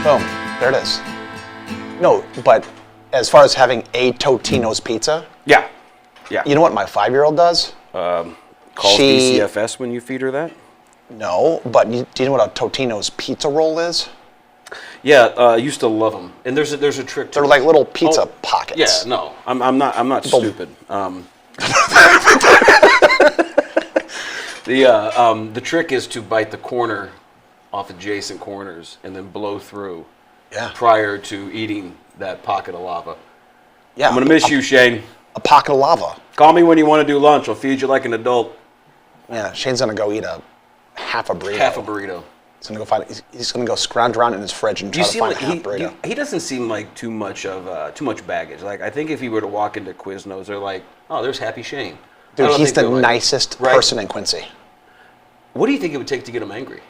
Boom. There it is. No, but as far as having a Totino's pizza, Yeah. you know what my 5-year-old does? Calls She- DCFS when you feed her that? No, but do you know what a Totino's pizza roll is? Yeah, I used to love them. And there's a trick to They're it. like little pizza pockets. Yeah, no, I'm not stupid. The trick is to bite the corner off adjacent corners and then blow through Yeah. prior to eating that pocket of lava. Yeah. I'm gonna miss you, Shane. A pocket of lava. Call me when you want to do lunch. I'll feed you like an adult. Yeah, Shane's gonna go eat half a burrito. Half a burrito. He's gonna go find. He's gonna go scrounge around in his fridge and try to find a half burrito. he doesn't seem like too much baggage. Like I think if he were to walk into Quiznos, they're like, oh, there's Happy Shane. Dude, he's the nicest person in Quincy. What do you think it would take to get him angry?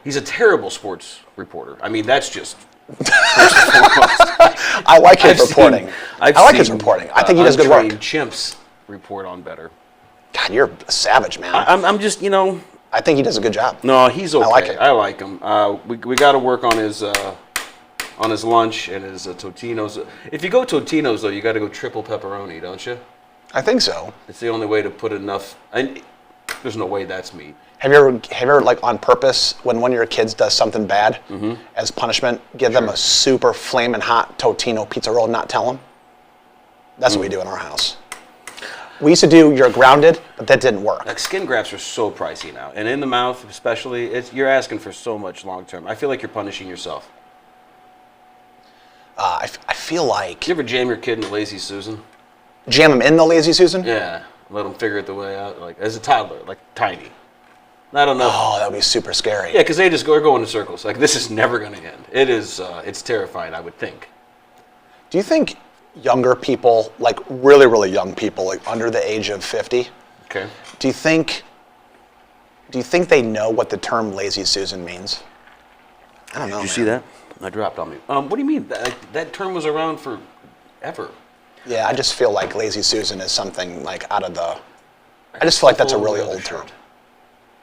He's a terrible sports reporter. I mean, that's just. I like his reporting. I like his reporting. I think he does good work. Chimps report on better. God, you're a savage, man. I'm just, I think he does a good job. No, he's okay. I like him. We got to work on his lunch and his Totino's. If you go Totino's though, you got to go triple pepperoni, don't you? I think so. It's the only way to put enough. And there's no way that's meat. Have you ever like on purpose when one of your kids does something bad as punishment, give them a super flaming hot Totino pizza roll and not tell them? That's what we do in our house. We used to do you're grounded, but that didn't work. Like skin grafts are so pricey now, and in the mouth especially, you're asking for so much long term. I feel like you're punishing yourself. I feel like You ever jam your kid in the Lazy Susan? jam him in the Lazy Susan. Yeah, let him figure it the way out. Like as a toddler, like tiny. I don't know. Oh, that would be super scary. Yeah, because they just go in circles. Like this is never going to end. It is. It's terrifying. I would think. Do you think younger people, like really, really young people, like under the age of 50, Okay. do you think they know what the term Lazy Susan means? I don't know. Did you see that? I dropped on me. What do you mean? That term was around forever. Yeah, I just feel like Lazy Susan is something like out of the. I just feel like that's a really old term.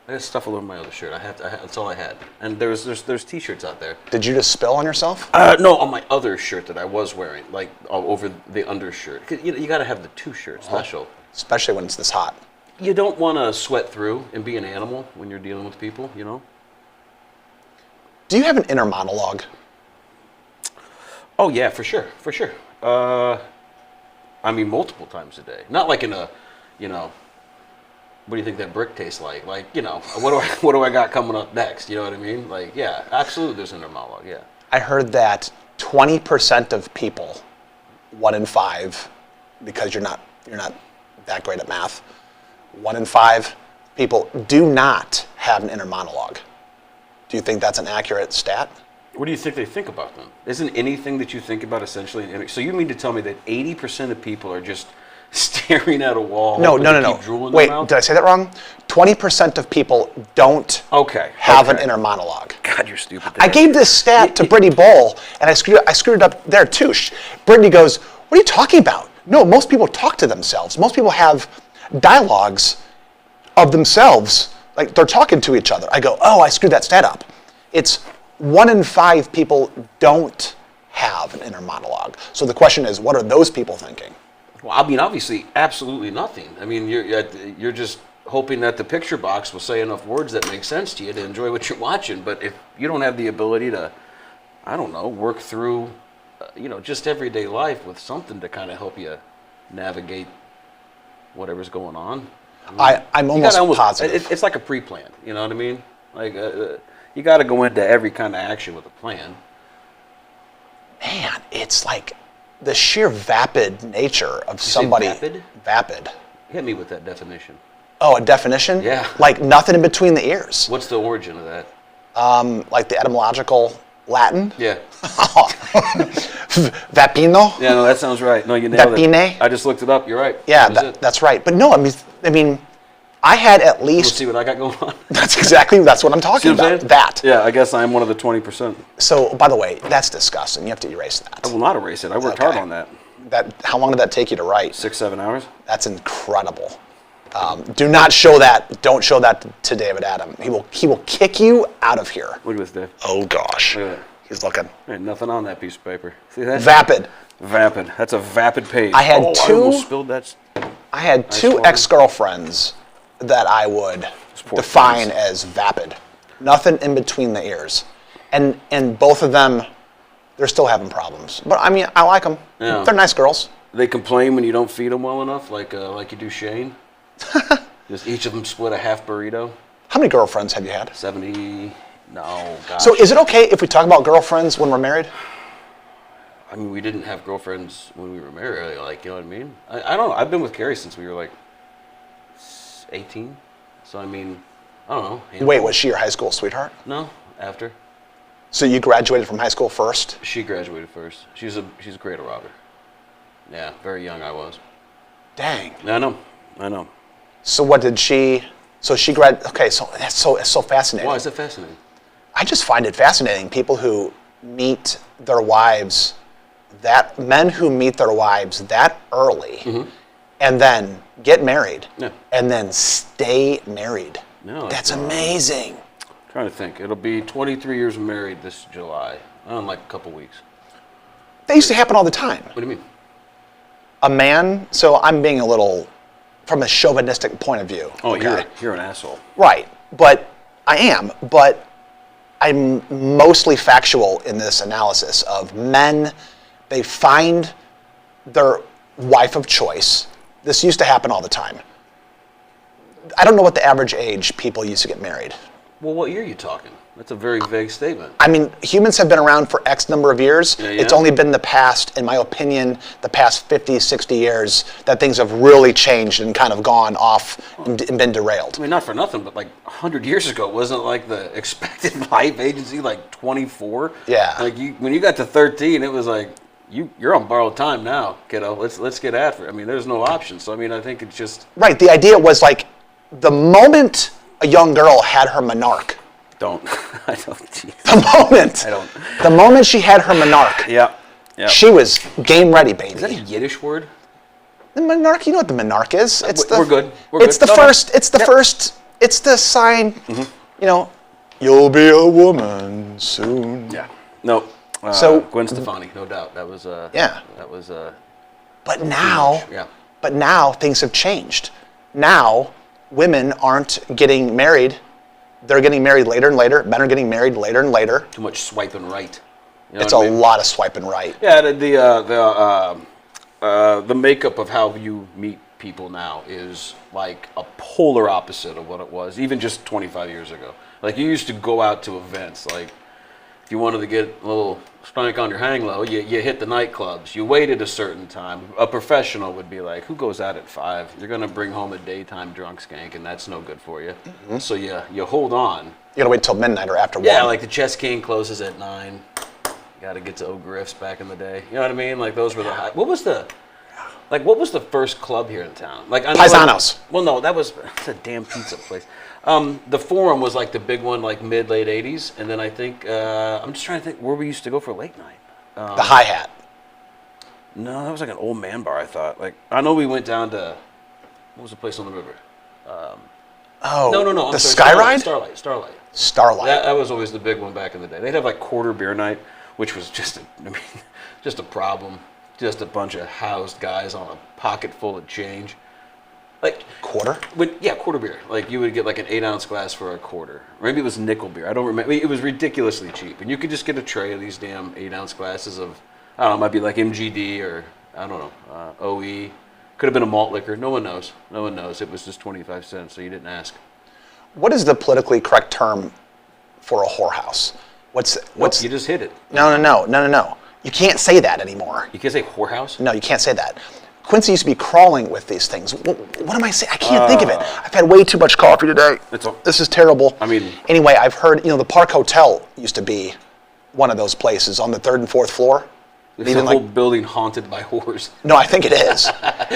I got stuff all over my other shirt. That's all I had. And there's T-shirts out there. Did you just spill on yourself? No, on my other shirt that I was wearing, like over the undershirt. 'Cause you got to have the two shirts special. Especially when it's this hot. You don't want to sweat through and be an animal when you're dealing with people, Do you have an inner monologue? Oh yeah, for sure. I mean, multiple times a day. Not like in a, what do you think that brick tastes like? Like, what do I got coming up next? You know what I mean? Like, yeah, absolutely. There's an inner monologue. Yeah. I heard that 20% of people, 1 in 5, because you're not that great at math, 1 in 5 people do not have an inner monologue. Do you think that's an accurate stat? What do you think they think about them? Isn't anything that you think about essentially an image? So you mean to tell me that 80% of people are just staring at a wall? No. Wait, their mouth? did I say that wrong? 20% of people don't have an inner monologue. God, you're stupid. I gave this stat to Brittany Bowl, and I screwed it up there too. Brittany goes, "What are you talking about?" No, most people talk to themselves. Most people have dialogues of themselves, like they're talking to each other. I go, "Oh, I screwed that stat up." It's 1 in 5 people don't have an inner monologue. So the question is, what are those people thinking? Well, I mean, obviously, absolutely nothing. I mean, you're just hoping that the picture box will say enough words that make sense to you to enjoy what you're watching. But if you don't have the ability to, I don't know, work through, just everyday life with something to kind of help you navigate whatever's going on. I'm almost positive. It's like a pre-plan. You know what I mean? Like you got to go into every kind of action with a plan. Man, it's like the sheer vapid nature of somebody. Vapid? Vapid. Hit me with that definition. Oh, a definition? Yeah. Like nothing in between the ears. What's the origin of that? Like the etymological Latin? Yeah. Vapino? Yeah, no, that sounds right. No, you nailed Vapine? it. I just looked it up. You're right. Yeah, that's right. But no, I mean, I had at least. We'll see what I got going on. That's what I'm talking about. That. Yeah, I guess I'm one of the 20%. So, by the way, that's disgusting. You have to erase that. I will not erase it. I worked hard on that. How long did that take you to write? 6-7 hours. That's incredible. Do not show that. Don't show that to David Adam. He will kick you out of here. Look at this, Dave. Oh gosh. Look at that. He's looking. Ain't nothing on that piece of paper. See that? Vapid. Vapid. That's a vapid page. I had I two. almost spilled that. I had two ex-girlfriends that I would define as vapid. Nothing in between the ears, and both of them, they're still having problems. But I mean, I like them. Yeah. They're nice girls. They complain when you don't feed them well enough, like you do Shane. Just each of them split a half burrito. How many girlfriends have you had? 70. No, gosh. So is it okay if we talk about girlfriends when we're married? I mean, we didn't have girlfriends when we were married. Like, you know what I mean? I don't know. I've been with Carrie since we were like 18. So I mean, I don't know. Wait, was she your high school sweetheart? No, after. So you graduated from high school first? She graduated first. She's a great robber. Yeah, very young I was. Dang. I know. So what did she? So she Okay, so it's so fascinating. Why is it fascinating? I just find it fascinating. People who meet their wives, men who meet their wives that early, and then get married, and then stay married. No, that's amazing. I'm trying to think. It'll be 23 years married this July. In like a couple weeks. That used to happen all the time. What do you mean? A man. So I'm being a little from a chauvinistic point of view. Oh, okay? you're an asshole. Right, but I am. But I'm mostly factual in this analysis of men. They find their wife of choice. This used to happen all the time. I don't know what the average age people used to get married. Well, what year are you talking? That's a very vague statement. I mean, humans have been around for X number of years. Yeah. It's only been the past, in my opinion, the past 50, 60 years that things have really changed and kind of gone off and been derailed. I mean, not for nothing, but like 100 years ago, wasn't like the expected life agency like 24? Yeah. Like when you got to 13, it was like, you're on borrowed time now, kiddo. Let's get after it. I mean, there's no option. So I mean, I think it's just right. The idea was like the moment a young girl had her monarch. I don't. Geez. The moment she had her monarch. Yeah. She was game ready, baby. Is that a Yiddish word? The monarch. You know what the monarch is? We're good. It's the first. It's the first. It's the sign. You know, you'll be a woman soon. Yeah. No. So Gwen Stefani, no doubt. That was yeah. That was But now, yeah. But now things have changed. Now women aren't getting married. They're getting married later and later. Men are getting married later and later. Too much swiping right. You know It's a lot of swiping right. Yeah, the makeup of how you meet people now is like a polar opposite of what it was, even just 25 years ago. Like you used to go out to events, like if you wanted to get a little spank on your hang low, you hit the nightclubs. You waited a certain time. A professional would be like, who goes out at 5? You're going to bring home a daytime drunk skank, and that's no good for you. So you hold on. You got to wait till midnight or after 1. Yeah, like the Chess King closes at 9. Got to get to O'Griff's back in the day. You know what I mean? Like those were the high. What was the first club here in town? Like Paisanos. Well, no, that's a damn pizza place. The Forum was like the big one, like late 80s, and then I think I'm just trying to think where we used to go for late night. The Hi-Hat. No, that was like an old man bar. I thought. Like I know we went down to what was the place on the river? No. The Skyride. Starlight. That was always the big one back in the day. They'd have like quarter beer night, which was just a problem. Just a bunch of housed guys on a pocket full of change. Like quarter? Quarter beer. Like you would get like an 8-ounce glass for a quarter. Maybe it was nickel beer. I don't remember. It was ridiculously cheap, and you could just get a tray of these damn 8-ounce glasses of, I don't know, it might be like MGD or I don't know, OE. Could have been a malt liquor. No one knows. It was just 25 cents, so you didn't ask. What is the politically correct term for a whorehouse? What's you just hit it. No. You can't say that anymore. You can't say whorehouse? No, you can't say that. Quincy used to be crawling with these things. What am I saying? I can't think of it. I've had way too much coffee today. This is terrible. I mean, anyway, I've heard, the Park Hotel used to be one of those places on the 3rd and 4th floor. It's a whole building haunted by whores. No, I think it is.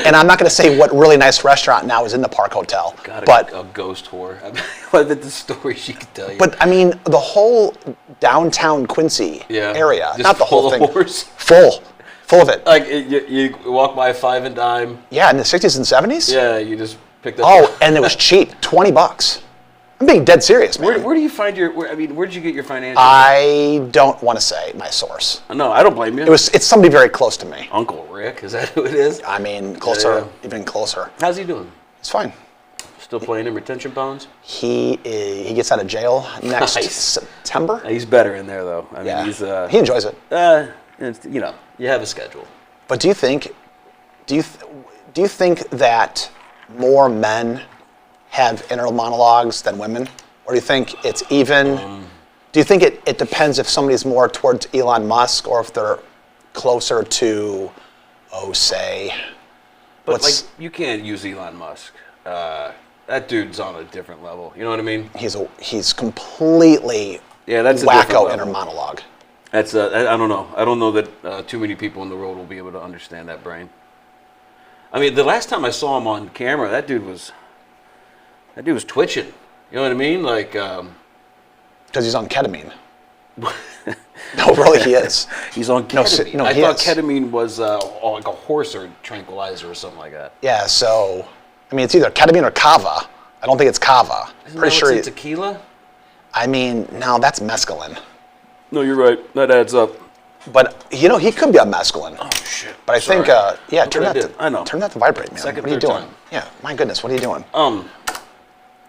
And I'm not going to say what really nice restaurant now is in the Park Hotel. But a ghost whore. I bet the story she could tell you. But I mean, the whole downtown Quincy area, not the whole thing. Whores? Full of it. Like you walk by Five and Dime. Yeah, in the 60s and 70s? Yeah, you just Picked up. Oh, and it was cheap, $20. I'm being dead serious, man. Where do you find where did you get your financial? I don't want to say my source. No, I don't blame you. It's somebody very close to me. Uncle Rick, is that who it is? I mean, closer, Yeah. even closer. How's he doing? It's fine. Still playing in retention bonds? He gets out of jail next Nice. September. He's better in there though. I mean, Yeah, he's he enjoys it. you know, you have a schedule. But do you think that more men have inner monologues than women, or do you think it's even? Do you think it depends if somebody's more towards Elon Musk or if they're closer to, say, But like, you can't use Elon Musk. That dude's on a different level. You know what I mean? he's completely that's a different wacko level. inner monologue. That's I don't know. I don't know that too many people in the world will be able to understand that brain. I mean, the last time I saw him on camera, that dude was twitching. You know what I mean? Like, Because he's on ketamine. No, really, he is. he's on ketamine. No, I he thought is. ketamine was like a horse or tranquilizer or something like that. Yeah, so, I mean, it's either ketamine or kava. I don't think it's kava. Isn't Pretty that sure. what's in tequila? I mean, no, that's mescaline. No, you're right. That adds up. But, he could be on mescaline. Oh, shit. But I think, Look turn what I that did. I know. turn that to vibrate, man. Second, what are you third doing? time. Yeah, my goodness, what are you doing?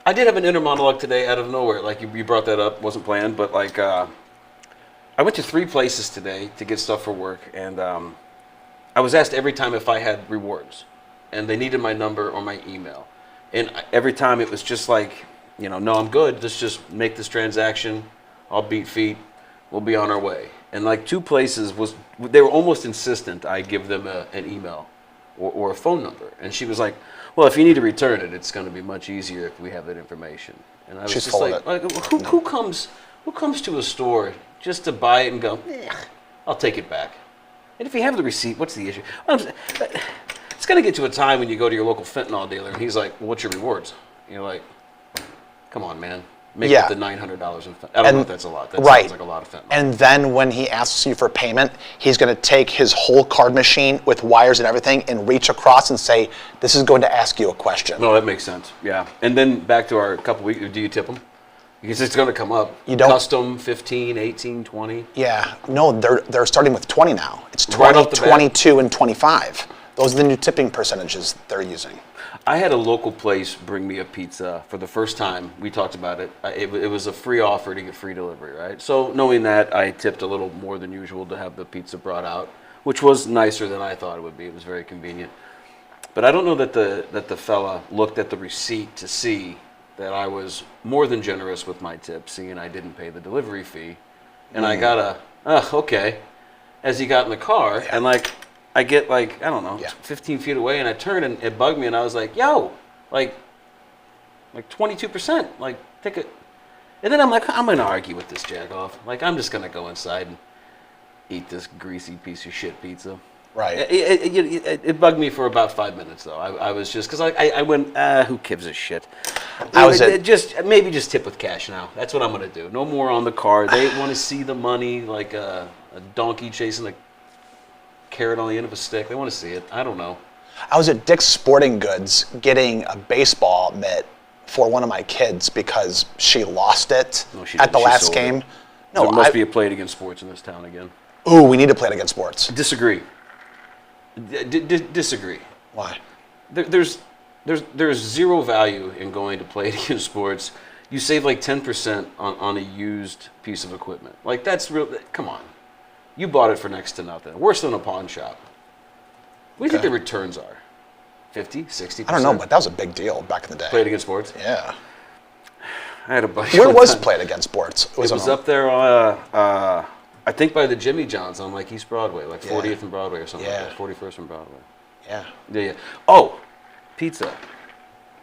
I did have an inner monologue today out of nowhere. Like, you brought that up. Wasn't planned, but like, I went to 3 places today to get stuff for work, and I was asked every time if I had rewards, and they needed my number or my email, and every time it was just like, no, I'm good. Let's just make this transaction. I'll beat feet. We'll be on our way. And like 2 places they were almost insistent I give them an email or a phone number, and she was like, well, if you need to return it, it's going to be much easier if we have that information. And I was She's just full like, of it. who comes to a store just to buy it and go, I'll take it back. And if you have the receipt, what's the issue? It's going to get to a time when you go to your local fentanyl dealer and he's like, well, what's your rewards? And you're like, come on, man. Make it the $900 in fentanyl. I don't know if that's a lot. That sounds like a lot of fentanyl. And then when he asks you for payment, he's going to take his whole card machine with wires and everything and reach across and say, this is going to ask you a question. No, that makes sense. Yeah. And then back to our couple weeks, do you tip them? Because it's going to come up. You don't. Custom, 15, 18, 20. Yeah. No, they're starting with 20 now. It's Right 20, off the bat. 22, and 25. Those are the new tipping percentages they're using. I had a local place bring me a pizza for the first time. We talked about it. It was a free offer to get free delivery, right? So knowing that, I tipped a little more than usual to have the pizza brought out, which was nicer than I thought it would be. It was very convenient. But I don't know that the fella looked at the receipt to see that I was more than generous with my tip, seeing I didn't pay the delivery fee. And I got okay. As he got in the car, and like, I get like, I don't know, 15 feet away, and I turned and it bugged me, and I was like, yo, like 22%, like, take it. And then I'm like, I'm going to argue with this jagoff. Like, I'm just going to go inside and eat this greasy piece of shit pizza. Right. It bugged me for about 5 minutes, though. I was just, because I went, who gives a shit? Maybe just tip with cash now. That's what I'm going to do. No more on the card. They want to see the money like a donkey chasing a carrot on the end of a stick. They want to see it. I don't know. I was at Dick's Sporting Goods getting a baseball mitt for one of my kids because she lost it at the last game. It. No, there must be a play it against sports in this town again. Ooh, we need to play it against sports. Disagree. Disagree. Why? There's zero value in going to play it against sports. You save like 10% on a used piece of equipment. Like, that's real. Come on. You bought it for next to nothing. Worse than a pawn shop. What do you think the returns are? 50, 60%? I don't know, but that was a big deal back in the day. Played against sports? Yeah. I had a buddy. Where was Played Against Sports? It was up there, I think by the Jimmy John's on like East Broadway, like 40th and Broadway or something like that. 41st and Broadway. Yeah. Yeah. Oh, pizza.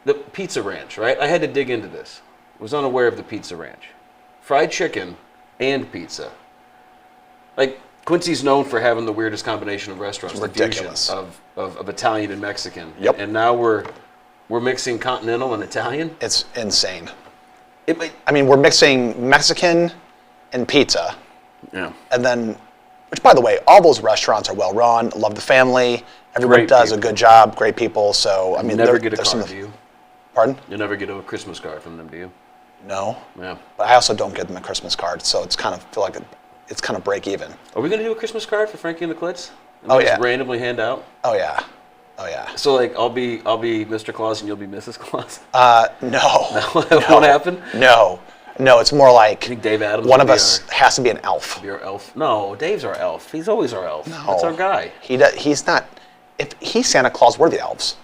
The Pizza Ranch, right? I had to dig into this. Was unaware of the Pizza Ranch. Fried chicken and pizza. Like, Quincy's known for having the weirdest combination of restaurants. It's ridiculous. The fusion of Italian and Mexican. Yep. And now we're mixing continental and Italian. It's insane. We're mixing Mexican and pizza. Yeah. And then, which by the way, all those restaurants are well run. Love the family. Everybody does a good job. Great people. So never get a car, do you? Pardon? You never get a Christmas card from them, do you? No. Yeah. But I also don't get them a Christmas card, so it's kind of feel like it's kind of break even. Are we going to do a Christmas card for Frankie and the Klitz? Oh, yeah. Just randomly hand out? Oh yeah. Oh yeah. So like I'll be Mr. Claus and you'll be Mrs. Claus? No. That won't happen? No. No, it's more like I think Dave Adams one will of be us has to be an elf. Be our elf. No, Dave's our elf. He's always our elf. No. That's our guy. He's not. If he's Santa Claus, we're the elves.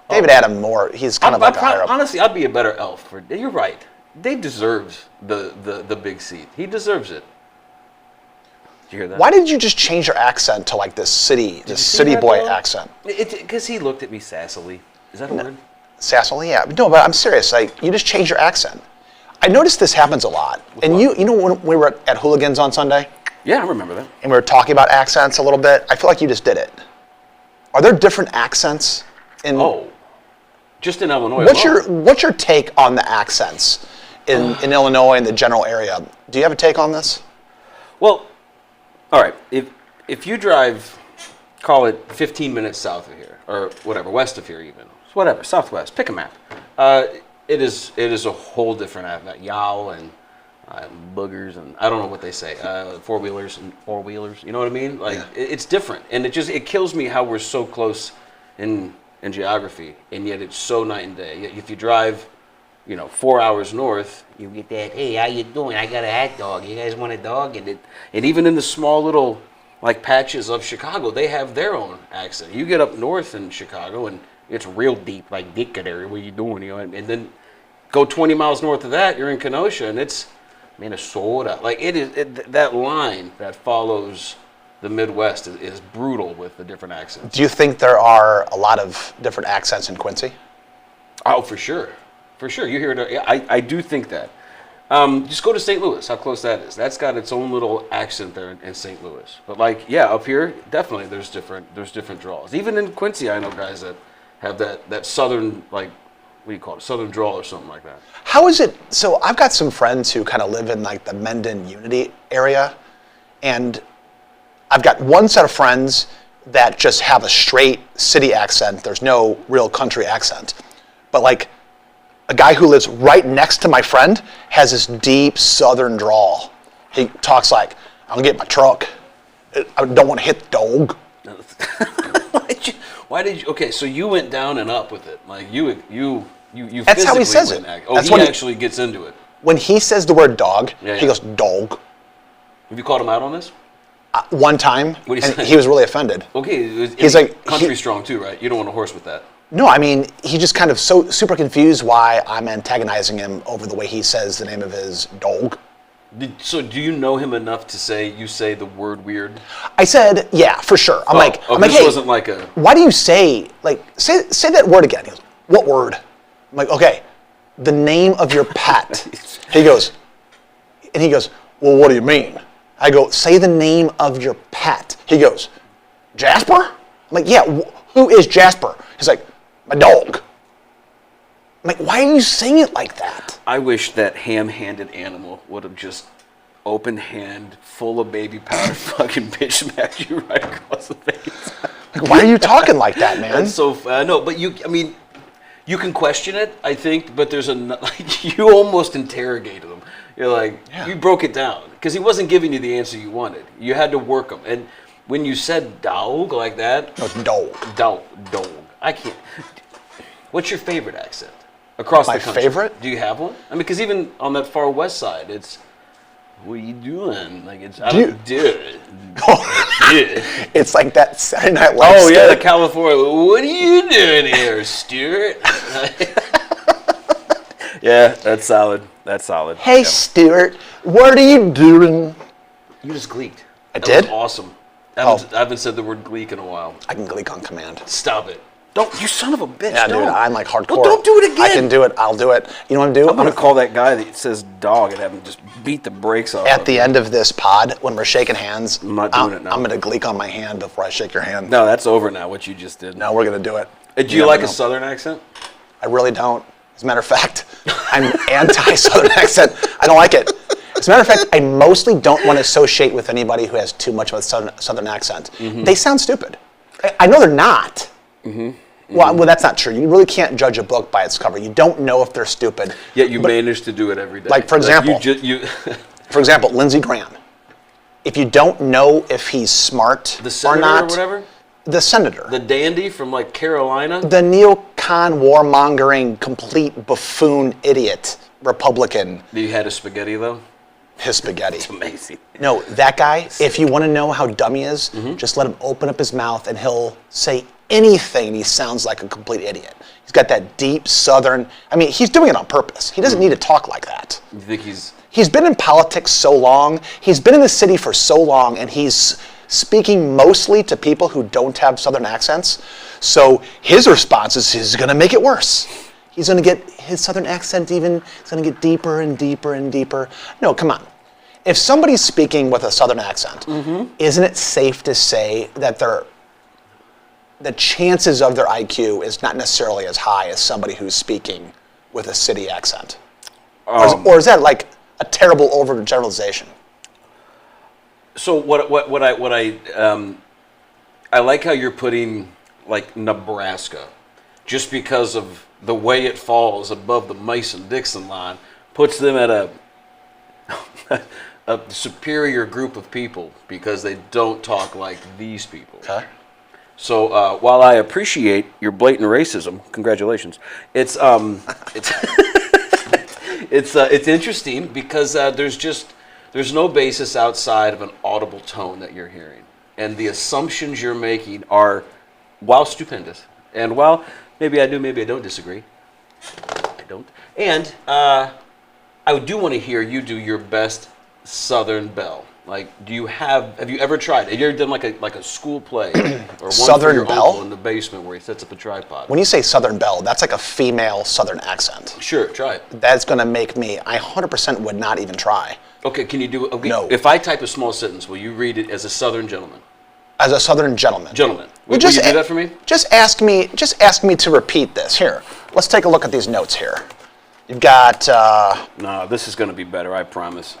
David Adam more. He's kind of like a higher up. Honestly, I'd be a better elf. You're right. Dave deserves the big seat. He deserves it. Did you hear that? Why did you just change your accent to like this city boy accent? Because he looked at me sassily. Is that a word? Sassily, yeah. No, but I'm serious. Like you just changed your accent. I noticed this happens a lot. And you know when we were at Hooligans on Sunday? Yeah, I remember that. And we were talking about accents a little bit. I feel like you just did it. Are there different accents in? Oh, just in Illinois. What's your take on the accents in Illinois and the general area? Do you have a take on this? Well, all right. If you drive, call it 15 minutes south of here, or whatever, west of here even, whatever, southwest. Pick a map. It is a whole different accent. Yow and boogers and I don't know what they say. Four-wheelers. You know what I mean? Like it's different, and it kills me how we're so close in geography, and yet it's so night and day. If you drive, 4 hours north, you get that. Hey, how you doing? I got a hot dog. You guys want a dog? And even in the small little like patches of Chicago, they have their own accent. You get up north in Chicago, and it's real deep, like Dictionary. What you doing? And then go 20 miles north of that, you're in Kenosha, and it's Minnesota. Like that line that follows the Midwest is brutal with the different accents. Do you think there are a lot of different accents in Quincy? Oh, for sure. For sure. You hear it. I do think that. Just go to St. Louis, how close that is. That's got its own little accent there in St. Louis. But up here, definitely there's different draws. Even in Quincy, I know guys that have that southern, like, what do you call it, southern drawl or something like that. How is it? So I've got some friends who kind of live in like the Mendon Unity area, and I've got one set of friends that just have a straight city accent. There's no real country accent. But like a guy who lives right next to my friend has this deep southern drawl. He talks like, I'm gonna get my truck. I don't want to hit the dog. Why did you? Okay, so you went down and up with it. Like you That's how he says it. He actually gets into it. When he says the word dog, he goes, dog. Have you called him out on this? One time, what did he say? He was really offended. Okay, he's like country strong too, right? You don't want a horse with that. No, I mean, he just kind of so super confused why I'm antagonizing him over the way he says the name of his dog. So do you know him enough to say you say the word weird? I said, yeah, for sure. I'm like, this hey, wasn't like a. Why do you say that word again? He goes, what word? I'm like, okay, the name of your pet. He goes, well, what do you mean? I go, say the name of your pet. He goes, Jasper? I'm like, yeah, who is Jasper? He's like, my dog. I'm like, why are you saying it like that? I wish that ham-handed animal would have just open hand, full of baby powder, fucking bitch smacked you right across the face. Like, why are you talking like that, man? That's so no, but you can question it, I think, but there's you almost interrogated him. You're like, you broke it down because he wasn't giving you the answer you wanted. You had to work him, and when you said dog like that, no, it's dog. Dog. I can't. What's your favorite accent across the country? My favorite? Do you have one? I mean, because even on that far west side, it's what are you doing? Like it's dude. It's like that Saturday Night Live. Oh yeah, the California. What are you doing here, Stuart? Yeah, that's solid. That's solid. Hey, Stuart, what are you doing? You just gleeked. I did? Was awesome. I haven't said the word gleek in a while. I can gleek on command. Stop it. Don't, you son of a bitch. Yeah, don't. dude, I'm like hardcore. Well, don't do it again. I can do it. I'll do it. You know what I'm doing? I'm going to call that guy that says dog and have him just beat the brakes off. At the end of this pod, when we're shaking hands, I'm not doing it now. I'm going to gleek on my hand before I shake your hand. No, that's over now, what you just did. No, we're going to do it. Do you like a southern accent? I really don't. As a matter of fact, I'm anti-southern accent. I don't like it. As a matter of fact, I mostly don't want to associate with anybody who has too much of a southern accent. Mm-hmm. They sound stupid. I know they're not. Mm-hmm. Well, that's not true. You really can't judge a book by its cover. You don't know if they're stupid. Yet you manage to do it every day. Like, for example, for example, Lindsey Graham. If you don't know if he's smart the senator or not, or whatever? The senator. The dandy from, like, Carolina? The neocon, warmongering, complete buffoon, idiot, Republican. You had his spaghetti, though? His spaghetti. It's amazing. No, that guy, if you want to know how dumb he is, just let him open up his mouth and he'll say anything and he sounds like a complete idiot. He's got that deep Southern, I mean, he's doing it on purpose. He doesn't need to talk like that. You think he's... He's been in politics so long, he's been in the city for so long, and he's speaking mostly to people who don't have Southern accents. So his response is he's going to make it worse. He's going to get his Southern accent it's going to get deeper and deeper and deeper. No, come on. If somebody's speaking with a Southern accent, isn't it safe to say that the chances of their IQ is not necessarily as high as somebody who's speaking with a city accent? Or is that like a terrible overgeneralization? So I like how you're putting, like, Nebraska, just because of the way it falls above the Mason-Dixon line, puts them at a superior group of people because they don't talk like these people. Okay. So while I appreciate your blatant racism, congratulations. It's it's interesting because there's no basis outside of an audible tone that you're hearing, and the assumptions you're making are, while stupendous, and while maybe I do, maybe I don't disagree. I don't. And I do want to hear you do your best Southern belle. Like, have you ever tried? Have you ever done like a school play or one Southern for your belle? uncle in the basement where he sets up a tripod? When you say Southern belle, that's like a female Southern accent. Sure, try it. That's going to make me, I 100% would not even try. Okay, can you do it? Okay. No. If I type a small sentence, will you read it as a Southern gentleman? As a Southern gentleman. Gentleman. Well, Will you do that for me? Just ask me to repeat this. Here, let's take a look at these notes here. You've got... No, this is going to be better, I promise.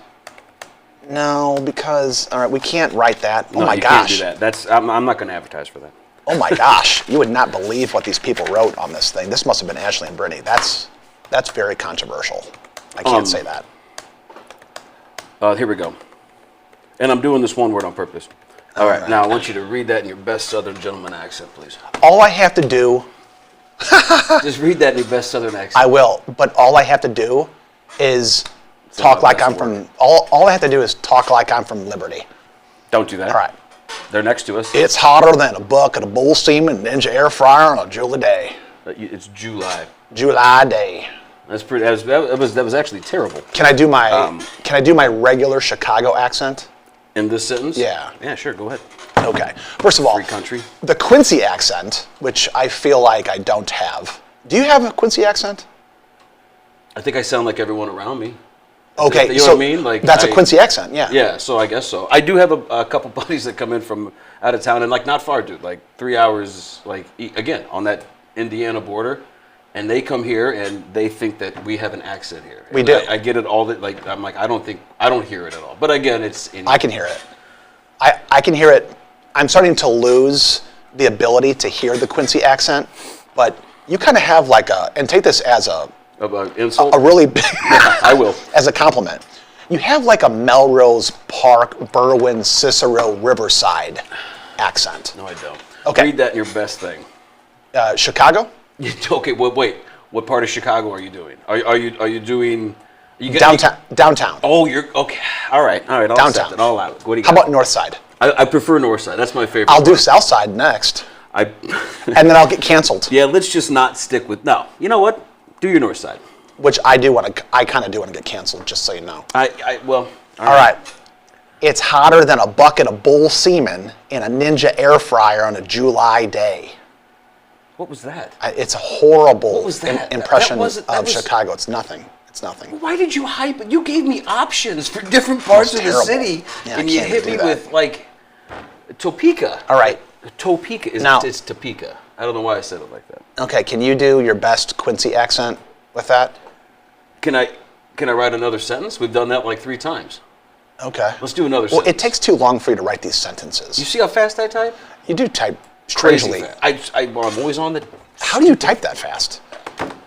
No, because, all right, we can't write that. Oh, No, my you gosh. can't do that. I'm not going to advertise for that. Oh, my gosh. You would not believe what these people wrote on this thing. This must have been Ashley and Brittany. That's very controversial. I can't say that. Here we go. And I'm doing this one word on purpose. All right, now I want you to read that in your best Southern gentleman accent, please. All I have to do... Just read that in your best Southern accent. I will, but all I have to do is talk like I'm from... All I have to do is talk like I'm from Liberty. Don't do that. All right. They're next to us. It's hotter than a bucket of bull semen Ninja air fryer on a July day. It's July. July day. That's pretty. That was actually terrible. Can I do my regular Chicago accent? In this sentence? Yeah. Yeah, sure. Go ahead. Okay. First of all, Free country. the Quincy accent, which I feel like I don't have. Do you have a Quincy accent? I think I sound like everyone around me. Okay, You know so what I mean? Like that's a Quincy accent, yeah. Yeah, so I guess so. I do have a couple buddies that come in from out of town, and like not far, dude. Like 3 hours, like again on that Indiana border, and they come here and they think that we have an accent here. We And do. I get it all. That like I'm like I don't hear it at all. But again, it's. I can hear it. I can hear it. I'm starting to lose the ability to hear the Quincy accent, but you kind of have like and take this as insult. a really big, I will. as a compliment. You have like a Melrose Park, Berwyn, Cicero, Riverside accent. No, I don't. Okay. Read that in your best thing. Chicago? Okay. Well, wait. What part of Chicago are you doing? Are you doing? Downtown. Oh, you're okay. All right. I'll Downtown. accept it. All out. What do you How got? about North Side? I prefer North Side. That's my favorite. I'll do part. South Side next, I. and then I'll get canceled. Yeah. Let's just not stick with. No. You know what? Do your North Side. Which I do want to. I kind of do want to get canceled, just so you know. Well. All right. It's hotter than a bucket of bull semen in a Ninja air fryer on a July day. What was that? It's a horrible What was that? impression That wasn't- that of was- Chicago. It's nothing. It's nothing. Why did you hype it? You gave me options for different parts of terrible. the city, Yeah, and I you can't hit do me that. with like Topeka. All right. Topeka is Now- it's Topeka. I don't know why I said it like that. Okay. Can you do your best Quincy accent with that? Can I write another sentence? We've done that like 3 times. Okay. Let's do another Well, sentence. it takes too long for you to write these You sentences. see how fast I type? You do type. Strangely. I'm always on the. How do you type that fast?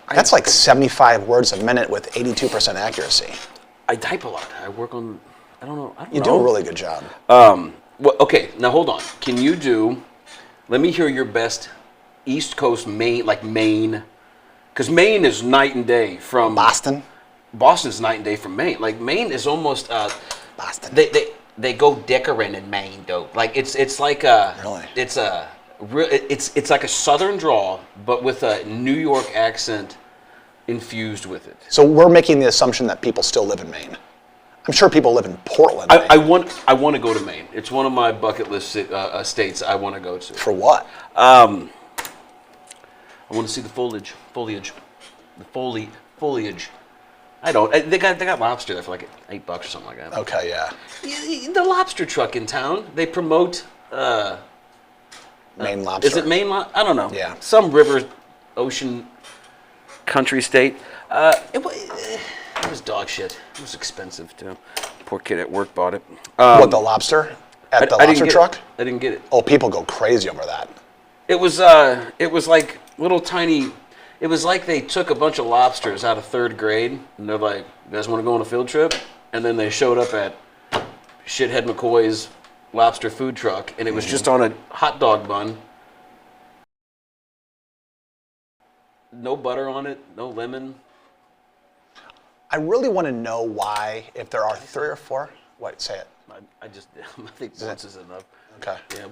That's like 75 words a minute with 82% accuracy. I type a lot. I work on. I don't know. You do a really good job. Well, okay, now hold on. Can you do? Let me hear your best East Coast Maine, like Maine, because Maine is night and day from Boston. Boston's night and day from Maine. Like Maine is almost. Boston. They go dickering in Maine though. Like it's like a. Really? It's like a Southern drawl, but with a New York accent infused with it. So we're making the assumption that people still live in Maine. I'm sure people live in Portland. Maine. I want to go to Maine. It's one of my bucket list states I want to go to. For what? I want to see the foliage. I don't. They got lobster there for like $8 or something like that. Okay, yeah. The lobster truck in town. They promote. Maine lobster. Is it Maine lobster? I don't know. Yeah. Some river, ocean, country state. It was dog shit. It was expensive too. Poor kid at work bought it. What, the lobster? At the lobster truck? I didn't get it. Oh, people go crazy over that. It was like little tiny. It was like they took a bunch of lobsters out of 3rd grade, and they're like, "You guys want to go on a field trip?" And then they showed up at Shithead McCoy's lobster food truck, and it was just on a hot dog bun. No butter on it, no lemon. I really want to know why, if there are 3 or 4. What? Say it. I think once is enough. Okay. Yeah,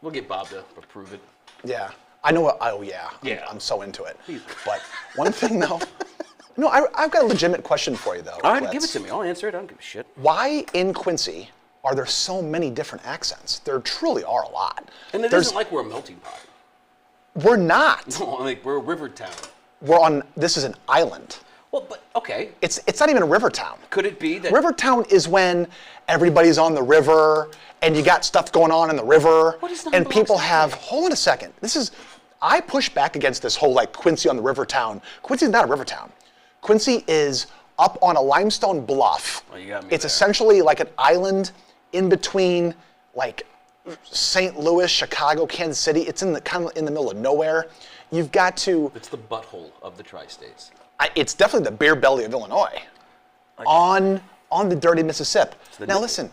we'll get Bob to approve it. Yeah. I know what. Oh, yeah. Yeah. I'm so into it. But one thing, though. No, I've got a legitimate question for you, though. All right, Klitz. give it to me. I'll answer it. I don't give a shit. Why in Quincy are there so many different accents? There truly are a lot. And it isn't like we're a melting pot. We're not. No, like we're a river town. This is an island. Well, but okay. It's not even a river town. Could it be that River town is when everybody's on the river and you got stuff going on in the river and people have, hold on a second. I push back against this whole like Quincy on the river town. Quincy is not a river town. Quincy is up on a limestone bluff. Well, you got me It's there. essentially like an island in between like St. Louis, Chicago, Kansas City. It's in the kind of in the middle of nowhere. You've got to. It's the butthole of the tri-states. It's definitely the beer belly of Illinois. On the dirty Mississippi. Now nipple. Listen,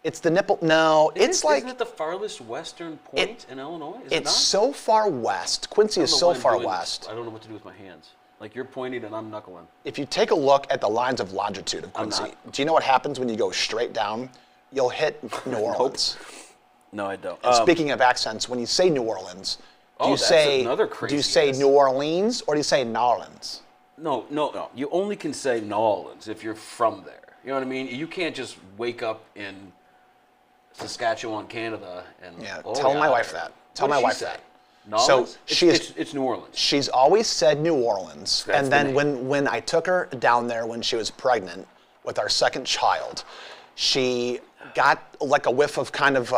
it's the nipple. No, it's like isn't it the farthest western point in Illinois? Is it it's not? so far west. Quincy is I don't know so why I'm far doing this. west. I don't know what to do with my hands. Like you're pointing and I'm knuckling. If you take a look at the lines of longitude of Quincy, do you know what happens when you go straight down? You'll hit New Orleans. No, I don't. And speaking of accents, when you say New Orleans, do you that's say another do crazy you say ass. New Orleans or do you say New Orleans? No. You only can say New Orleans if you're from there. You know what I mean? You can't just wake up in Saskatchewan, Canada, and Tell my wife that. Tell my wife that. New So Orleans? It's New Orleans. She's always said New Orleans, That's and the then name. when I took her down there when she was pregnant with our second child, she got like a whiff of kind of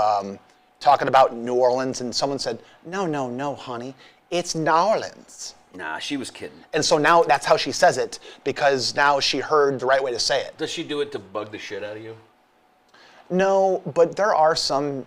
talking about New Orleans, and someone said, "No, honey, it's New Orleans." Nah, she was kidding. And so now that's how she says it because now she heard the right way to say it. Does she do it to bug the shit out of you? No, but there are some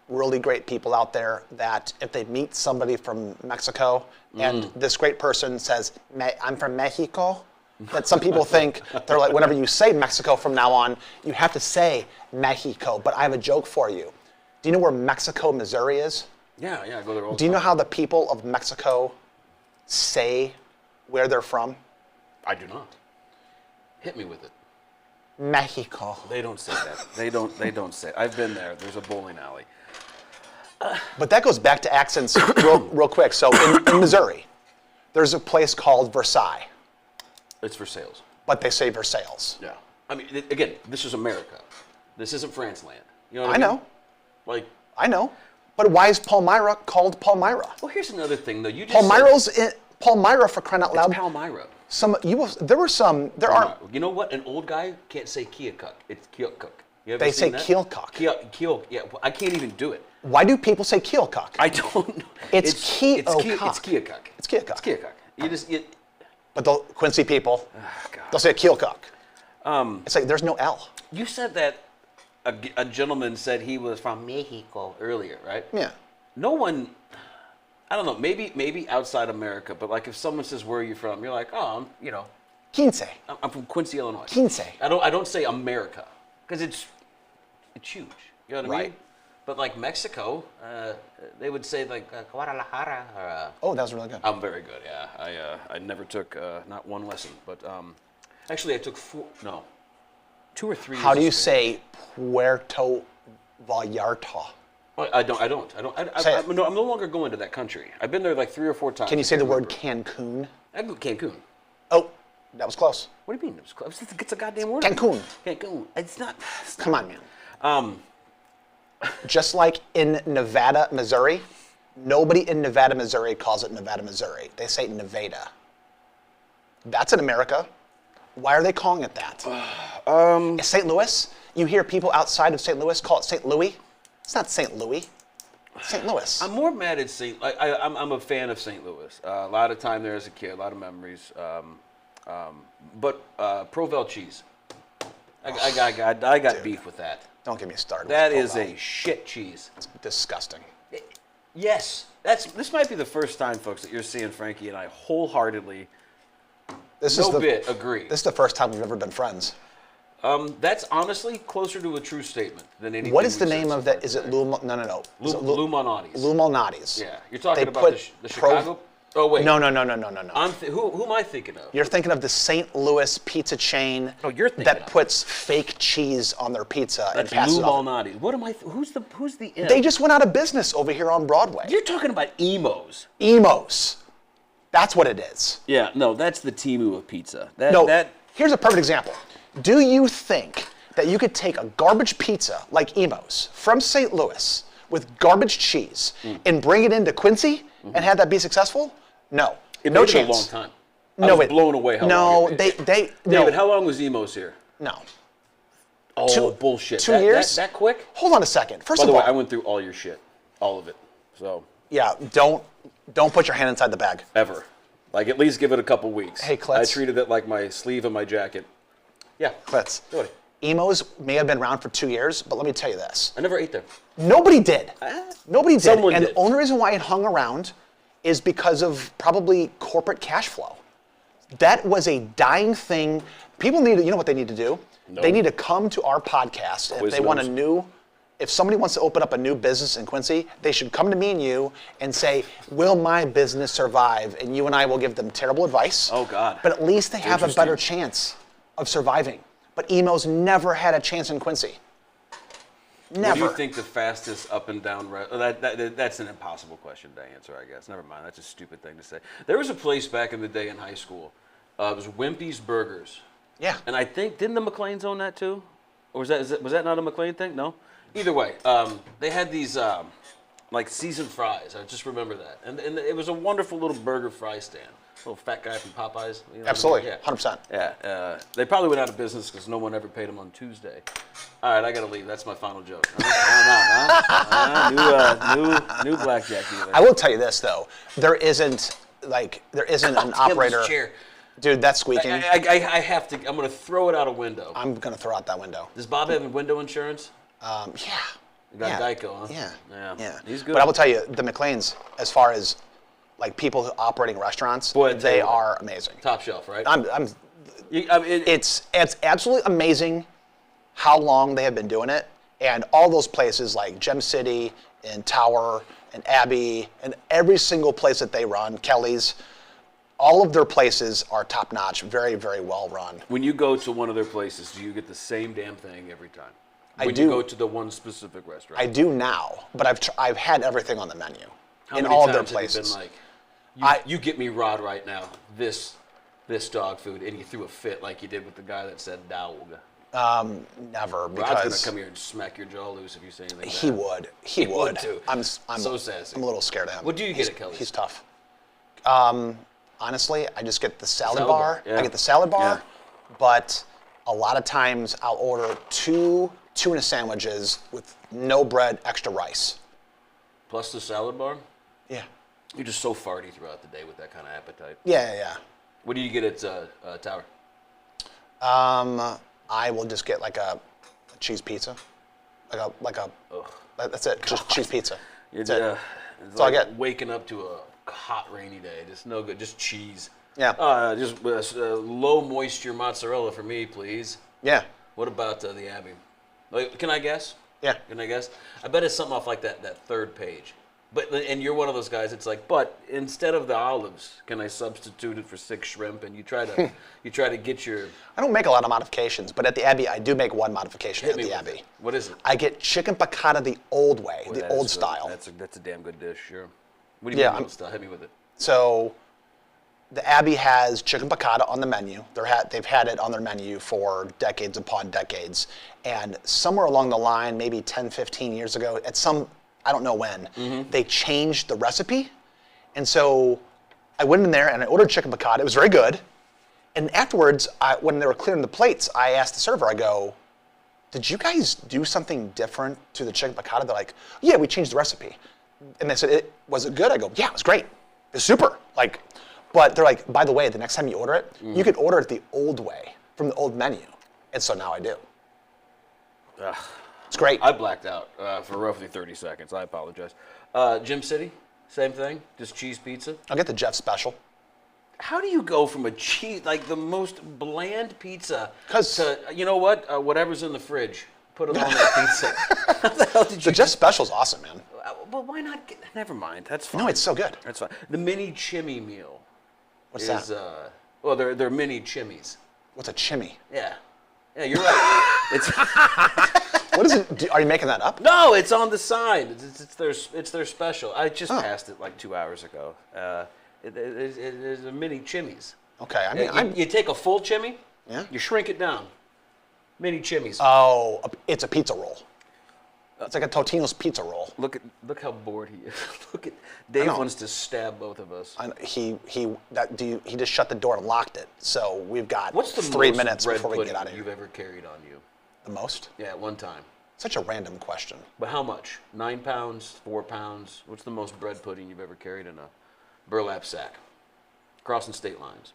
really great people out there that if they meet somebody from Mexico and this great person says, "I'm from Mexico," that some people think they're like, whenever you say Mexico from now on, you have to say Mexico. But I have a joke for you. Do you know where Mexico, Missouri is? Yeah, I go there all the time. Do you know how the people of Mexico say where they're from? I do not. Hit me with it. Mexico. They don't say that. They don't say it. I've been there. There's a bowling alley. But that goes back to accents real quick. So in Missouri, there's a place called Versailles, It's for sales. but they say Versailles. Yeah. I mean, again, this is America. This isn't France land. You know what I I mean? know. Like, I know. But why is Palmyra called Palmyra? well, here's another thing, though. You just Palmyra, for crying out loud. It's Palmyra. There are. You know what? An old guy can't say Keokuk. It's Keokuk. You ever They seen say that? Keokuk. Yeah, I can't even do it. Why do people say Keokuk? I don't know. It's Keokuk. It's Keokuk. It's Keokuk. It's Keokuk. But the Quincy people, God. they'll say Keokuk. It's like there's no L. You said that a gentleman said he was from Mexico earlier, right? Yeah. no one. I don't know. Maybe outside America, but like if someone says where are you from, you're like, oh, Quincy. I'm from Quincy, Illinois. Quincy. I don't say America because it's huge. You know what I mean? But like Mexico, they would say like Guadalajara. Oh, that was really good. I'm very good. Yeah, I never took not one lesson, but actually I took 2 or 3. How do you say Puerto Vallarta? Well, I don't. I'm no longer going to that country. I've been there like 3 or 4 times. Can you say the word Cancun? Cancun. Oh, that was close. What do you mean? It was close. It's a goddamn word. Cancun. Cancun. It's not. Come on, man. Just like in Nevada, Missouri, nobody in Nevada, Missouri calls it Nevada, Missouri. They say Nevada. That's in America. Why are they calling it that? St. Louis, you hear people outside of St. Louis call it St. Louis. It's not St. Louis. It's St. Louis. I'm more mad at St. I'm a fan of St. Louis. A lot of time there as a kid, a lot of memories. But Provel cheese. I got beef with that. Don't get me started. That is a shit cheese. It's disgusting. Yes, this might be the first time, folks, that you're seeing Frankie and I wholeheartedly agree. This is the first time we've ever been friends. That's honestly closer to a true statement than anything. What is the name of that? Is it Lou? No. Lou Malnati's. Lou Malnati's. Yeah, you're talking about the Chicago. Oh wait. No. Who am I thinking of? You're thinking of the St. Louis pizza chain. Oh, you're thinking that puts fake cheese on their pizza and passes Lou it off. Malnati's. What am I? Who's the? They just went out of business over here on Broadway. You're talking about Emos. Emos. That's what it is. Yeah. No, that's the Timu of pizza. Here's a perfect example. Do you think that you could take a garbage pizza like Emo's from St. Louis with garbage cheese and bring it into Quincy and have that be successful? No. No chance. A long time. I was blown away how long it made. David, how long was Emo's here? No. Oh, bullshit. 2 years? That quick? Hold on a second. By the way, I went through all your shit. All of it. So. Yeah, don't put your hand inside the bag. Ever. Like, at least give it a couple weeks. Hey, Klitz. I treated it like my sleeve of my jacket. Yeah. Klitz. Go ahead. Emo's may have been around for 2 years, but let me tell you this. I never ate there. Nobody did. Nobody did. Someone and did. The only reason why it hung around is because of probably corporate cash flow. That was a dying thing. People need to, you know what they need to do? No. They need to come to our podcast. If they want if somebody wants to open up a new business in Quincy, they should come to me and you and say, will my business survive? And you and I will give them terrible advice. Oh, God. But at least they have a better chance of surviving. But Emo's never had a chance in Quincy. Never. What do you think the fastest up and down road? That's an impossible question to answer, I guess. Never mind. That's a stupid thing to say. There was a place back in the day in high school. It was Wimpy's Burgers. Yeah. And I think, didn't the McLeans own that too? Or was that not a McLean thing? No? Either way, they had these like seasoned fries. I just remember that. And it was a wonderful little burger fry stand. Little fat guy from Popeyes. You know Absolutely, yeah. 100%. Yeah, they probably went out of business because no one ever paid them on Tuesday. All right, I gotta leave. That's my final joke. New blackjack dealer. I will tell you this though, there isn't an operator. Chair. Dude, that's squeaking. I have to. I'm gonna throw it out a window. I'm gonna throw out that window. Does Bob have window insurance? Yeah. You got Geico, huh? Yeah. He's good. But I will tell you, the McLeans, as far as like people who operating restaurants, they are amazing. Top shelf, right? It's absolutely amazing how long they have been doing it, and all those places like Gem City and Tower and Abbey and every single place that they run, Kelly's, all of their places are top notch, very, very well run. When you go to one of their places, do you get the same damn thing every time? When you go to the one specific restaurant? I do now, but I've had everything on the menu How in many all times of their have places. You been like, you get me Rod right now, this dog food, and you threw a fit like you did with the guy that said dog. Never, because Rod's gonna come here and smack your jaw loose if you say anything. He would. He would. Too. I'm so sassy. I'm a little scared of him. What do you get at Kelly's? He's tough. Honestly, I just get the salad bar. Yeah. I get the salad bar, but a lot of times I'll order 2 tuna sandwiches with no bread, extra rice. Plus the salad bar? Yeah. You're just so farty throughout the day with that kind of appetite. Yeah. What do you get at Tower? I will just get like a cheese pizza. Like a. That's it. Just cheese pizza. You're It's That's all I like get. waking up to a hot, rainy day. Just no good. Just cheese. Yeah. Just low moisture mozzarella for me, please. Yeah. What about the Abbey? Like, can I guess? Yeah. Can I guess? I bet it's something off like that third page. But and you're one of those guys. It's like, but instead of the olives, can I substitute it for 6 shrimp? And you try to get your. I don't make a lot of modifications, but at the Abbey, I do make one modification at the Abbey. It. What is it? I get chicken piccata the old way, Boy, the old style. That's a damn good dish, sure. What do you mean old style? Hit me with it. So, the Abbey has chicken piccata on the menu. They've had it on their menu for decades upon decades. And somewhere along the line, maybe 10, 15 years ago, I don't know when, they changed the recipe. And so I went in there and I ordered chicken piccata. It was very good. And afterwards, when they were clearing the plates, I asked the server, I go, did you guys do something different to the chicken piccata? They're like, yeah, we changed the recipe. And they said, was it good? I go, yeah, it was great. It was super. But they're like, by the way, the next time you order it, you can order it the old way from the old menu. And so now I do. Ugh. It's great. I blacked out for roughly 30 seconds. I apologize. Jim City, same thing, just cheese pizza. I'll get the Jeff special. How do you go from a cheese, like the most bland pizza, 'Cause- to, you know what, whatever's in the fridge, put it on that pizza. How the hell did you The Jeff special's awesome, man. Well, why not never mind, that's fine. No, it's so good. That's fine. The mini chimmy meal. What's is, that? Well, they're mini chimmies. What's a chimmy? Yeah. Yeah, you're right. It's What is it? Are you making that up? No, it's on the side. It's their special. I just passed it like 2 hours ago. It is a mini chimmies. Okay, I mean, you take a full chimmy, Yeah. you shrink it down. Mini chimmies. Oh, it's a pizza roll. It's like a Totino's pizza roll. Look how bored he is. Look at Dave know. wants to stab both of us. He just shut the door and locked it. So we've got What's the 3 most minutes bread before we can pudding get out of you've here. ever carried on you? The most? Yeah, at one time. Such a random question. But how much? 9 pounds? 4 pounds? What's the most bread pudding you've ever carried in a burlap sack? Crossing state lines.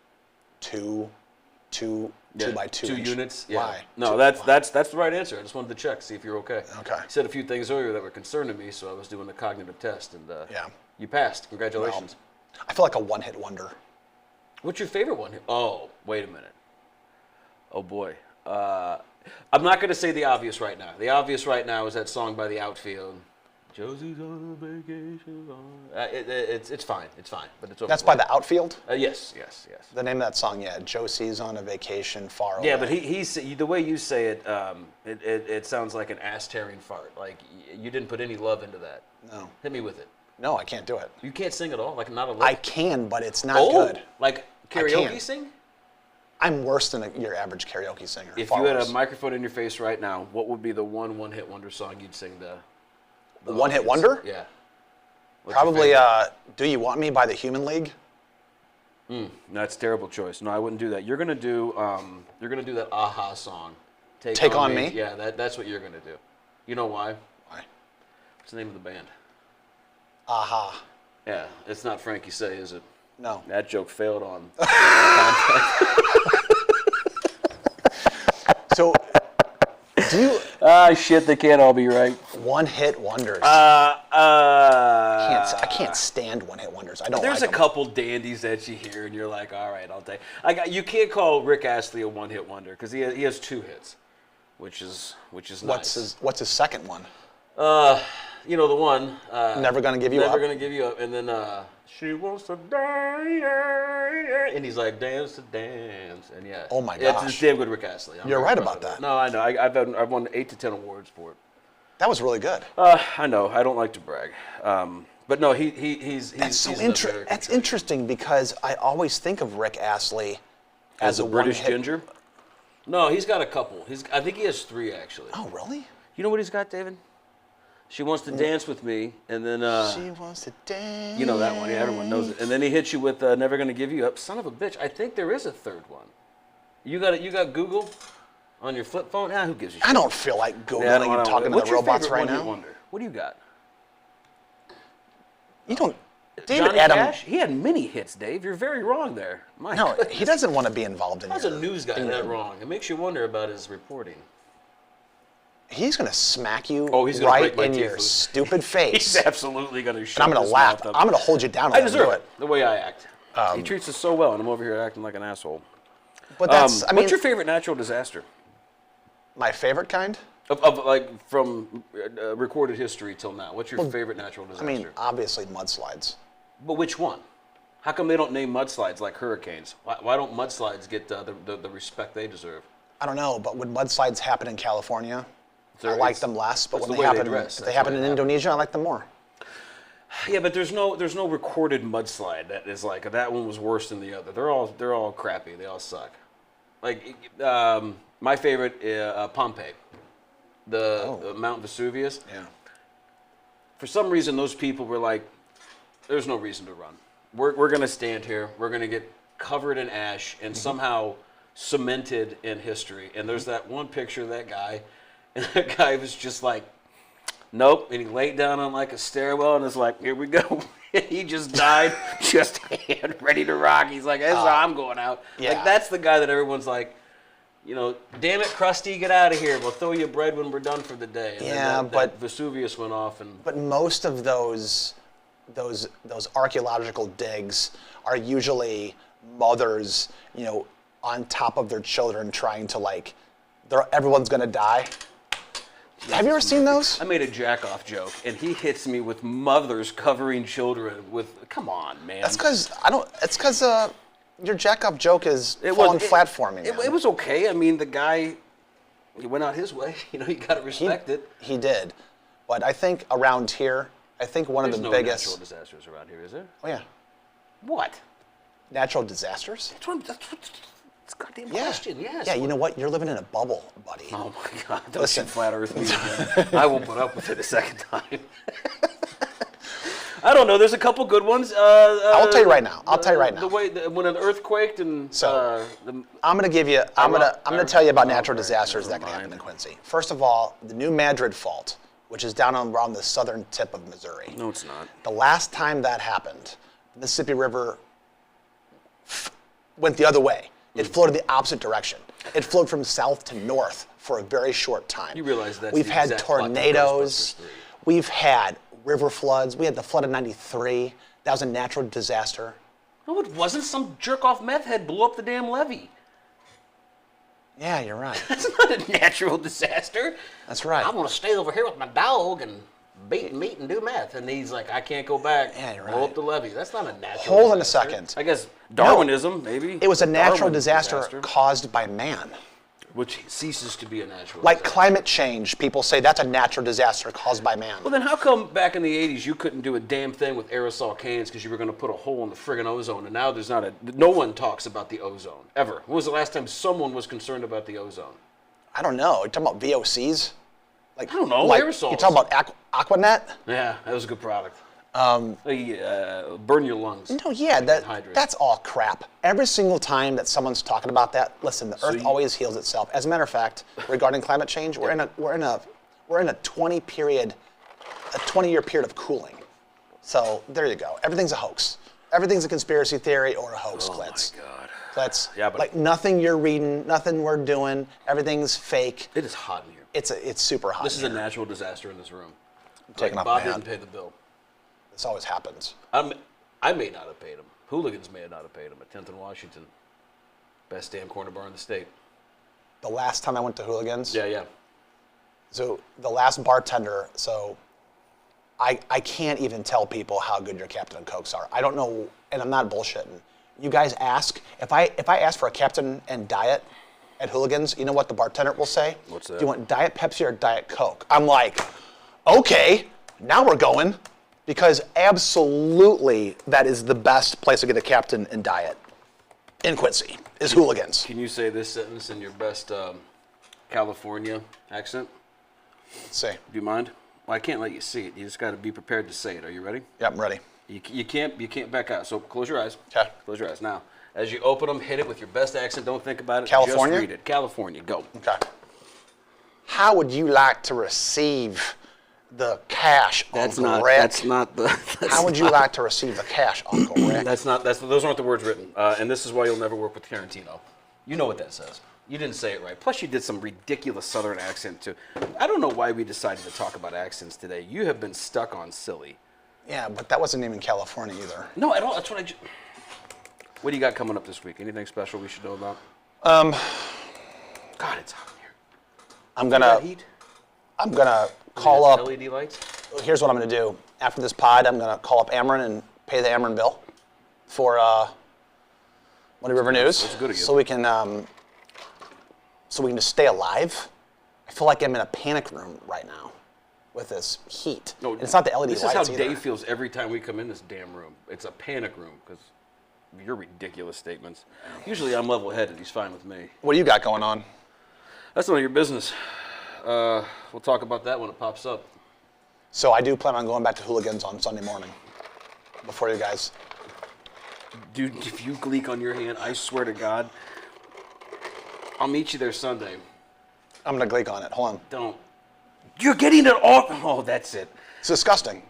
Two by two. 2 inch. units. Yeah. Why? No, Why? that's the right answer. I just wanted to check, see if you're okay. Okay. You said a few things earlier that were concerning me, so I was doing the cognitive test, and Yeah. you passed. Congratulations. Well, I feel like a one-hit wonder. What's your favorite one? Oh, wait a minute. Oh boy. I'm not going to say the obvious right now. The obvious right now is that song by the Outfield. Josie's on vacation. It's fine. It's fine. But it's over. That's by the Outfield? Yes. The name of that song, yeah. Josie's on a vacation far away. Yeah, but he's the way you say it, it sounds like an ass-tearing fart. Like you didn't put any love into that. No. Hit me with it. No, I can't do it. You can't sing at all? Like not a lick? I can, but it's not good. Like I karaoke can. sing? I'm worse than your average karaoke singer. If far you had worse. a microphone in your face right now, what would be the one-hit wonder song you'd sing the one-hit audience? wonder? Yeah. What's your Probably favorite? Do You Want Me by the Human League? That's a terrible choice. No, I wouldn't do that. You're gonna do that Aha song. Take On Me? Yeah, that's what you're gonna do. You know why? Why? What's the name of the band? Aha. Yeah, it's not Frankie Say, is it? No. That joke failed on. So, do you Shit, they can't all be right. one-hit wonders? I I can't stand one-hit wonders. I don't There's like a them. couple dandies that you hear, and you're like, all right, I'll take. You can't call Rick Astley a one-hit wonder because he has 2 hits, which is nice. What's his second one? You know the one. Never Gonna Give You Never Up. Gonna Give You Up, and then she wants to dance, and he's like dance to dance, and yeah. Oh my It's gosh. damn good, Rick Astley. I'm You're very right proud about of it. that. No, I know. I've won 8 to 10 awards for it. That was really good. I know. I don't like to brag, but no, he's That's so he's an interesting. American That's treasure. interesting because I always think of Rick Astley As a British one-hit- ginger. No, he's got a couple. I think he has 3 actually. Oh, really? You know what he's got, David? She wants to dance with me, and then She wants to dance. you know that one. Yeah, everyone knows it. And then he hits you with "Never Gonna Give You Up." Son of a bitch! I think there is a third one. You got it. You got Google on your flip phone? Who gives a shit? I don't feel like Googling Yeah, I don't and wanna- talking to What's the your robots favorite right one-hit now. wonder? What do you got? You don't. David Johnny Adam. Cash? He had many hits, Dave. You're very wrong there. My No, goodness. he doesn't want to be involved in How's your, a news guy in that your- wrong? It makes you wonder about his reporting. He's going to smack you he's gonna right break my in teeth your loose. stupid face. He's absolutely going to shoot. And I'm going to laugh. I'm going to hold you down. I and deserve do it. The way I act. He treats us so well, and I'm over here acting like an asshole. But that's, I mean, what's your favorite natural disaster? my favorite kind? Of like from recorded history till now. What's your favorite natural disaster? I mean, obviously mudslides. But which one? How come they don't name mudslides like hurricanes? Why don't mudslides get the respect they deserve? I don't know, but when mudslides happen in California, I like them less. But that's when the they way they happen, dress. if That's they happen why in they happen. Indonesia, I like them more. Yeah, but there's no recorded mudslide that is like that one was worse than the other. They're all crappy. They all suck. Like my favorite, Pompeii, the Mount Vesuvius. Yeah. For some reason, those people were like, "There's no reason to run. We're gonna stand here. We're gonna get covered in ash and somehow cemented in history." And there's that one picture of that guy, and that guy was just like, "Nope," and he laid down on like a stairwell and was like, "Here we go." He just died, just hand ready to rock. He's like, "That's how I'm going out." Yeah. Like that's the guy that everyone's like, you know, "Damn it, Krusty, get out of here. We'll throw you bread when we're done for the day." And Yeah, then that but Vesuvius went off, and But most of those archaeological digs are usually mothers, you know, on top of their children trying to like, everyone's gonna die. Have you ever seen those? I made a jack-off joke, and he hits me with mothers covering children with. Come on, man. That's because It's because your jack-off joke is falling flat for me. It man. was okay. I mean, the guy, he went out his way. You know, you got to respect it. He did, but I think around here, one There's of the no biggest. natural disasters around here, is there? Oh yeah, What? natural disasters. That's a goddamn Yeah. question. Yes. Yeah, you know what? You're living in a bubble, buddy. Oh my God! Don't Listen. you flat earth me again. I won't put up with it a second time. I don't know. There's a couple good ones. I'll tell you right now. The way when an earth quaked and So, I'm gonna give you. I'm gonna tell you about natural disasters that can happen in Quincy. First of all, the New Madrid Fault, which is down around the southern tip of Missouri. No, it's not. The last time that happened, the Mississippi River went the other way. It flowed the opposite direction. It flowed from south to north for a very short time. You realize that's We've the had exact plot to tornadoes. Ghostbusters 3. We've had river floods. We had the flood of '93. That was a natural disaster. No, it wasn't. Some jerk-off meth head blew up the damn levee. Yeah, you're right. That's not a natural disaster. That's right. I'm going to stay over here with my dog and beat meat and do meth. And he's like, I can't go back. Yeah, you're Blow right. up the levee. That's not a natural Hold on a disaster. second. I guess Darwinism, maybe. It was a natural Darwin disaster caused by man. Which ceases to be a natural Like disaster. climate change, people say that's a natural disaster caused by man. Well, then how come back in the 80s you couldn't do a damn thing with aerosol cans because you were going to put a hole in the friggin' ozone, and now no one talks about the ozone, ever. When was the last time someone was concerned about the ozone? I don't know. You're talking about VOCs? Like, I don't know, like, aerosols. You're talking about Aquanet? Yeah, that was a good product. Burn your lungs. No, yeah, Hydrate. that's all crap. Every single time that someone's talking about that, listen, the Earth always heals itself. As a matter of fact, regarding climate change, we're in a 20-year period of cooling. So there you go. Everything's a hoax. Everything's a conspiracy theory or a hoax, Klitz. Oh my God. Klitz. Yeah, but like nothing you're reading, nothing we're doing, everything's fake. it is hot in here. It's super hot. This is a in here. natural disaster in this room. Taking off Bob my hand. didn't pay the bill. This always happens. I may not have paid him. Hooligans may not have paid him at 10th and Washington. Best damn corner bar in the state. The last time I went to Hooligans. Yeah. So the last bartender, I can't even tell people how good your Captain and Cokes are. I don't know, and I'm not bullshitting. You guys ask, if I ask for a Captain and Diet at Hooligans, you know what the bartender will say? What's that? Do you want Diet Pepsi or Diet Coke? I'm like, okay, now we're going. Because absolutely that is the best place to get a Captain and Diet in Quincy, is Hooligans. Can you say this sentence in your best California accent? Let's see. Do you mind? Well, I can't let you see it. You just got to be prepared to say it. Are you ready? Yep, I'm ready. You can't back out. So close your eyes. Okay. Close your eyes. Now, as you open them, hit it with your best accent. Don't think about it. California? Just read it. California. Go. Okay. How would you like to receive the cash, Uncle Rick? That's not the. How would you like to receive the cash, Uncle Rick? Those aren't the words written. And this is why you'll never work with Tarantino. You know what that says. You didn't say it right. Plus, you did some ridiculous Southern accent, too. I don't know why we decided to talk about accents today. You have been stuck on silly. Yeah, but that wasn't even California either. No, at all. That's what I just... What do you got coming up this week? Anything special we should know about? God, it's hot in here. I'm Heat? gonna call up. LED lights? Here's what I'm gonna do. After this pod, I'm gonna call up Ameren and pay the Ameren bill for Muddy River News. That's good of you. So we can just stay alive. I feel like I'm in a panic room right now with this heat. No, and it's not the LED this lights is how either. Dave feels every time we come in this damn room. It's a panic room because of your ridiculous statements. Usually I'm level-headed. He's fine with me. What do you got going on? That's none of your business. We'll talk about that when it pops up. So I do plan on going back to Hooligans on Sunday morning before you guys. Dude, if you leak on your hand, I swear to God, I'll meet you there Sunday. I'm gonna gleek on it. Hold on. Don't. You're getting it off. Oh, that's it. It's disgusting.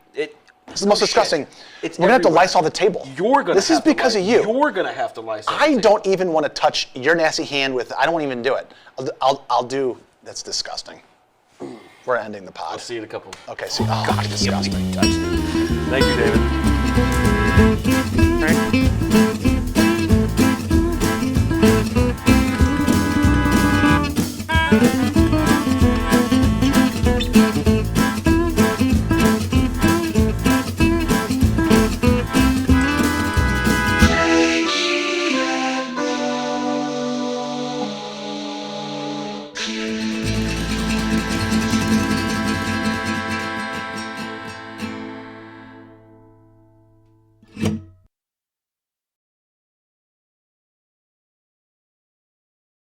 It's the most disgusting. It's We're gonna have to everywhere. Lysol the table. You're gonna. This is because of you. You're gonna have to Lysol. I don't even want to touch your nasty hand with. I don't want to even do it. I'll do. That's disgusting. We're ending the pod. I'll see you in a couple. Okay. See. Oh, God, disgusting. Thank you, David.